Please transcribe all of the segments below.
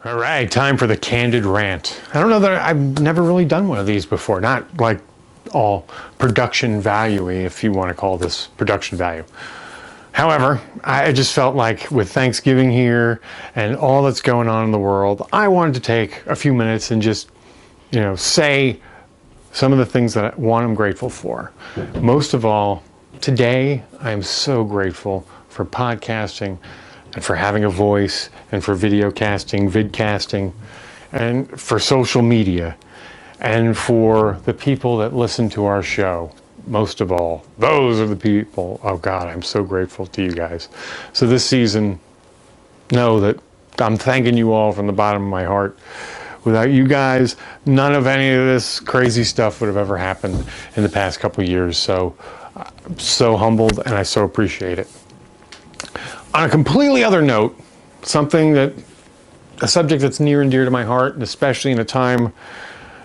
All right, time for the candid rant. I don't know that I've never really done one of these before. Not like all production value-y, if you want to call this production value. However, I just felt like with Thanksgiving here and all that's going on in the world, I wanted to take a few minutes and just, say some of the things that, one, I'm grateful for. Most of all, today, I am so grateful for podcasting and for having a voice and for video casting, vidcasting, and for social media, and for the people that listen to our show. Most of all, those are the people. Oh God, I'm so grateful to you guys. So this season, know that I'm thanking you all from the bottom of my heart. Without you guys, none of any of this crazy stuff would have ever happened in the past couple of years. So I'm so humbled and I so appreciate it. On a completely other note, a subject that's near and dear to my heart, and especially in a time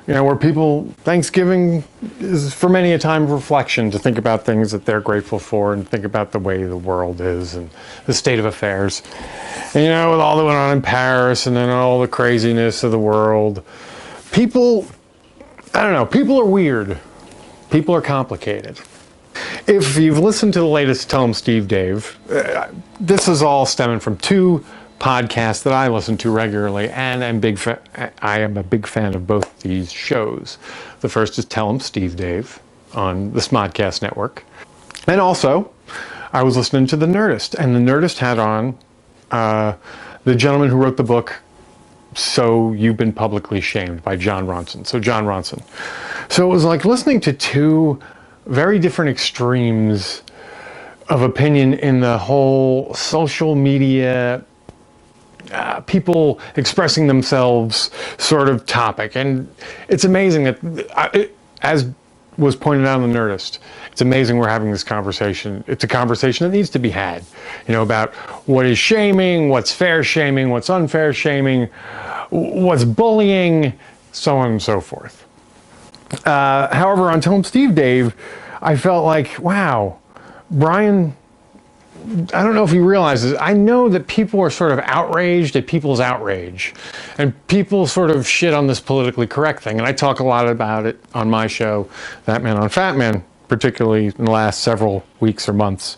where Thanksgiving is for many a time of reflection, to think about things that they're grateful for and think about the way the world is and the state of affairs. And, with all that went on in Paris and then all the craziness of the world, people are weird. People are complicated. If you've listened to the latest Tell 'em Steve Dave, this is all stemming from two podcasts that I listen to regularly, and I am a big fan of both these shows. The first is Tell 'em Steve Dave on the Smodcast Network. And also, I was listening to The Nerdist, and The Nerdist had on the gentleman who wrote the book, So You've Been Publicly Shamed, by Jon Ronson. So Jon Ronson. So it was like listening to two very different extremes of opinion in the whole social media, people expressing themselves sort of topic. And it's amazing that, as was pointed out in The Nerdist, it's amazing we're having this conversation. It's a conversation that needs to be had, about what is shaming, what's fair shaming, what's unfair shaming, what's bullying, so on and so forth. However, on Tell 'em Steve Dave, I felt like, wow, Brian, I don't know if he realizes, I know that people are sort of outraged at people's outrage, and people sort of shit on this politically correct thing. And I talk a lot about it on my show, ThatMan on FatMan, particularly in the last several weeks or months.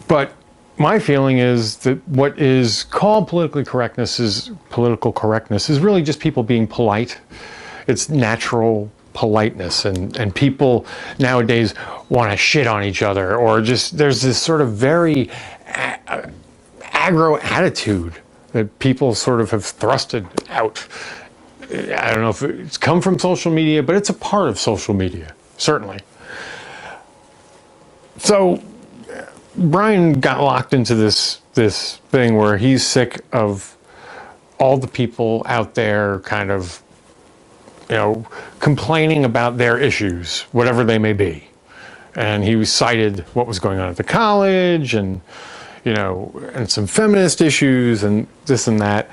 But my feeling is that what is called political correctness is really just people being polite. It's natural politeness, and people nowadays want to shit on each other, or just there's this sort of very aggro attitude that people sort of have thrusted out. I don't know if it's come from social media, but it's a part of social media, certainly. So Brian got locked into this thing where he's sick of all the people out there kind of complaining about their issues, whatever they may be. And he cited what was going on at the college and some feminist issues and this and that.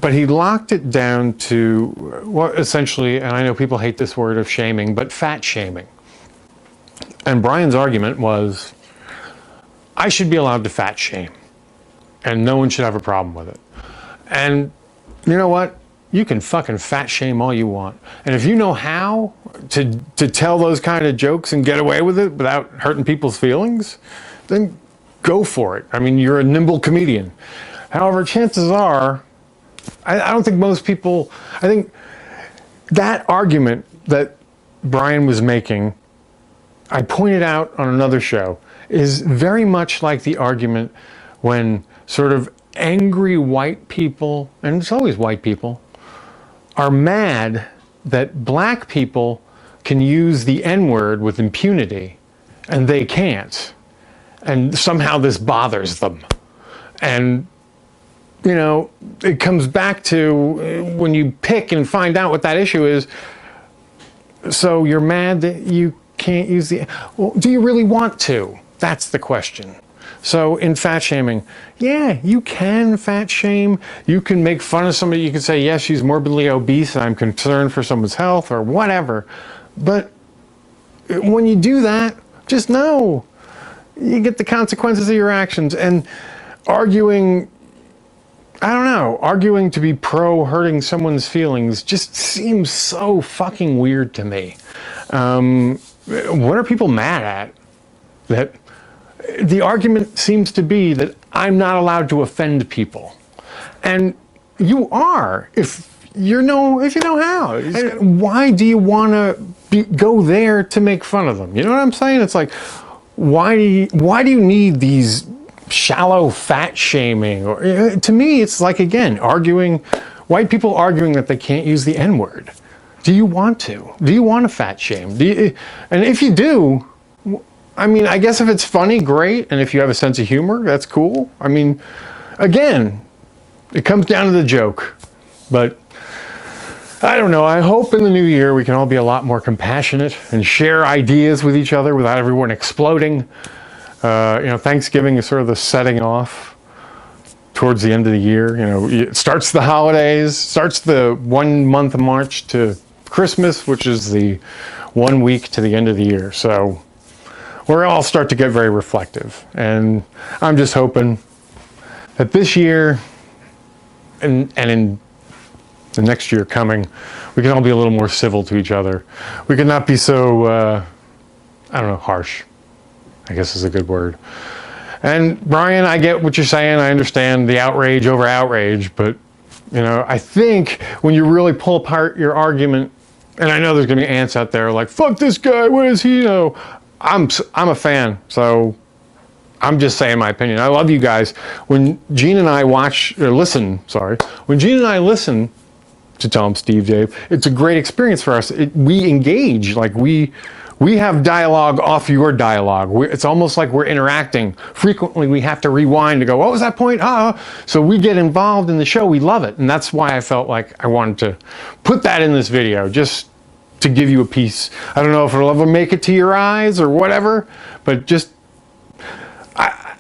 But he locked it down to what essentially, and I know people hate this word of shaming, but fat shaming. And Brian's argument was, I should be allowed to fat shame, and no one should have a problem with it. And you know what? You can fucking fat shame all you want. And if you know how to tell those kind of jokes and get away with it without hurting people's feelings, then go for it. I mean, you're a nimble comedian. However, chances are, I don't think most people, I think that argument that Brian was making, I pointed out on another show, is very much like the argument when sort of angry white people, and it's always white people, are mad that black people can use the N-word with impunity and they can't. And somehow this bothers them. And, it comes back to when you pick and find out what that issue is. So you're mad that you can't use well, do you really want to? That's the question. So in fat shaming, yeah, you can fat shame. You can make fun of somebody. You can say, yes, she's morbidly obese and I'm concerned for someone's health or whatever. But when you do that, just know you get the consequences of your actions. And arguing I don't know, arguing to be pro hurting someone's feelings just seems so fucking weird to me. What are people mad at? That the argument seems to be that I'm not allowed to offend people. And you are, if you know how. And why do you want to go there to make fun of them? You know what I'm saying? It's like, why do you need these shallow fat shaming? Or to me, it's like, again, white people arguing that they can't use the N-word. Do you want to? Do you want to fat shame? And if you do, I mean, I guess if it's funny, great. And if you have a sense of humor, that's cool. I mean, again, it comes down to the joke. But I don't know. I hope in the new year we can all be a lot more compassionate and share ideas with each other without everyone exploding. Thanksgiving is sort of the setting off towards the end of the year. It starts the holidays, starts the 1 month of March to Christmas, which is the 1 week to the end of the year. So we're all start to get very reflective. And I'm just hoping that this year and in the next year coming, we can all be a little more civil to each other. We can not be so, harsh, I guess is a good word. And Brian, I get what you're saying. I understand the outrage over outrage, but I think when you really pull apart your argument, and I know there's going to be ants out there like, fuck this guy, what does he know? I'm a fan, so I'm just saying my opinion. I love you guys. When Gene and I listen to Tom, Steve, Dave, it's a great experience for us. We engage, like we have dialogue off your dialogue. It's almost like we're interacting. Frequently, we have to rewind to go, what was that point? So we get involved in the show. We love it. And that's why I felt like I wanted to put that in this video, just to give you a piece. I don't know if it'll ever make it to your eyes or whatever, but just,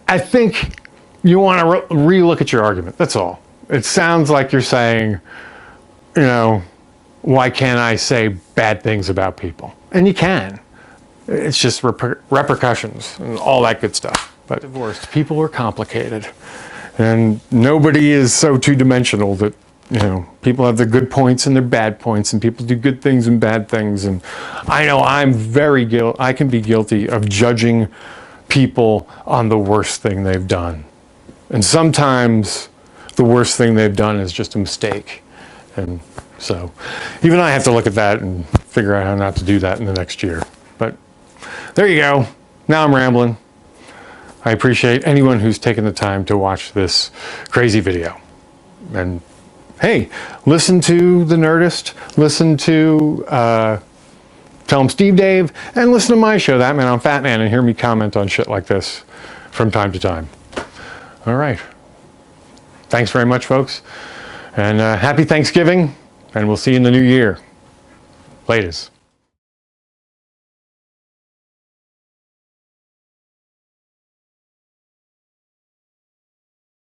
I think you want to relook at your argument. That's all. It sounds like you're saying, why can't I say bad things about people? And you can. It's just repercussions and all that good stuff. But divorced people are complicated. And nobody is so two-dimensional that, people have their good points and their bad points, and people do good things and bad things. And I know I can be guilty of judging people on the worst thing they've done. And sometimes the worst thing they've done is just a mistake. And so even I have to look at that and figure out how not to do that in the next year. But there you go. Now I'm rambling. I appreciate anyone who's taken the time to watch this crazy video. And hey, listen to The Nerdist, listen to Tell 'em Steve Dave, and listen to my show, ThatMan on ThatMan, and hear me comment on shit like this from time to time. All right. Thanks very much, folks. And happy Thanksgiving, and we'll see you in the new year. Laters.